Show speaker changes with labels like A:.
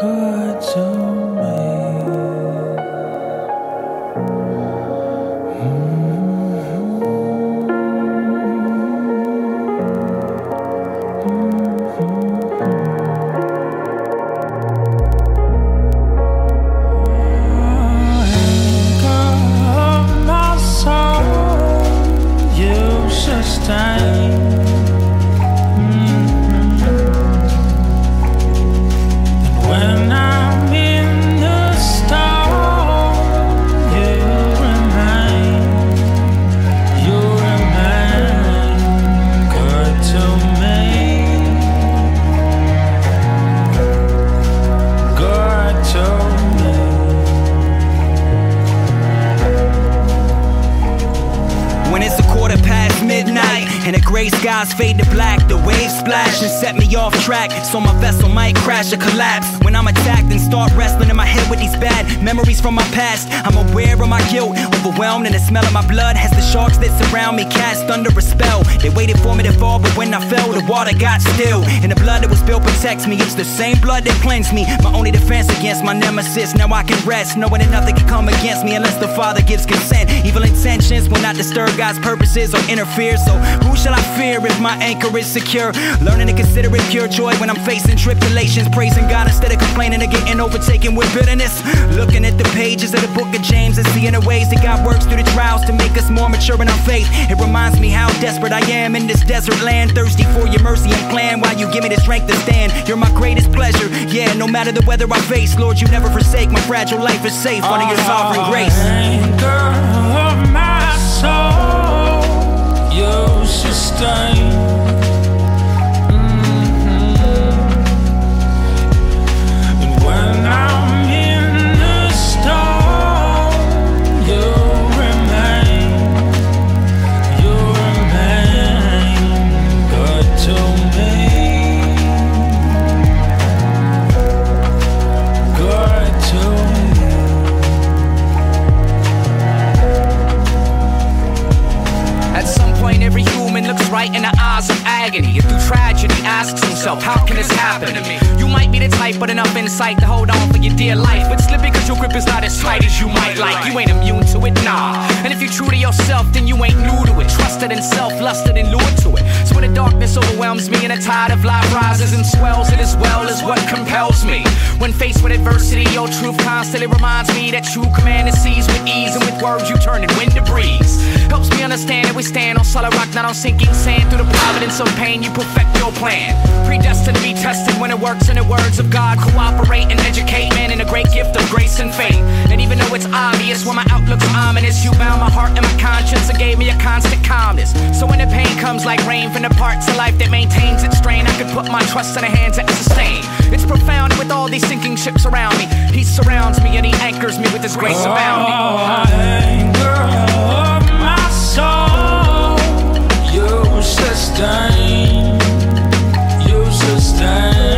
A: good to me.
B: And the gray skies fade to black, the waves splash and set me off track, so my vessel might crash or collapse. When I'm attacked and start wrestling in my head with these bad memories from my past, I'm aware of my guilt, overwhelmed in the smell of my blood as the sharks that surround me cast under a spell. They waited for me to fall, but when I fell, the water got still, and the blood that was spilled protects me. It's the same blood that cleansed me, my only defense against my nemesis. Now I can rest, knowing that nothing can come against me unless the Father gives consent. Evil intentions will not disturb God's purposes or interfere, so who shall I fear if my anchor is secure? Learning to consider it pure joy when I'm facing tribulations, praising God instead of complaining or getting overtaken with bitterness. Looking at the pages of the book of James and seeing the ways that God works through the trials to make us more mature in our faith. It reminds me how desperate I am in this desert land, thirsty for your mercy and plan while you give me the strength to stand. You're my greatest pleasure, yeah, no matter the weather I face. Lord, you never forsake, my fragile life is safe under your sovereign grace.
A: Anchor of my soul, you sustain. And when I'm in the storm, you remain good to me. Good to me.
C: At some point every human looks right in the eyes of agony, and through tragedy asks himself, how can this happen to me? You might be the type with enough insight to hold on for your dear life, but slip because your grip is not as tight as you might like. You ain't immune to it, nah. And if you're true to yourself, then you ain't new to it. Trusted in self, lusted and lured to it. So when the darkness overwhelms me and the tide of life rises and swells, it as well is what compels me. When faced with adversity, your truth constantly reminds me that you command the seas with ease, and with words you turn it wind to breeze. Helps me understand that we stand on solid rock, not on sinking sand. Through the providence of pain, you perfect your plan. Predestined to be tested when it works in the words of God. Cooperate and educate man in a great gift of grace and faith. And even though it's obvious when my outlook's ominous, you bound my heart and my conscience and gave me a constant calmness. So when the pain comes like rain from the parts of life that maintains its strain, I can put my trust in the hands that sustain. It's profound with all these sinking ships around me. He surrounds me and he anchors me with his grace abounding.
A: Anchor of my soul, you sustain, you sustain.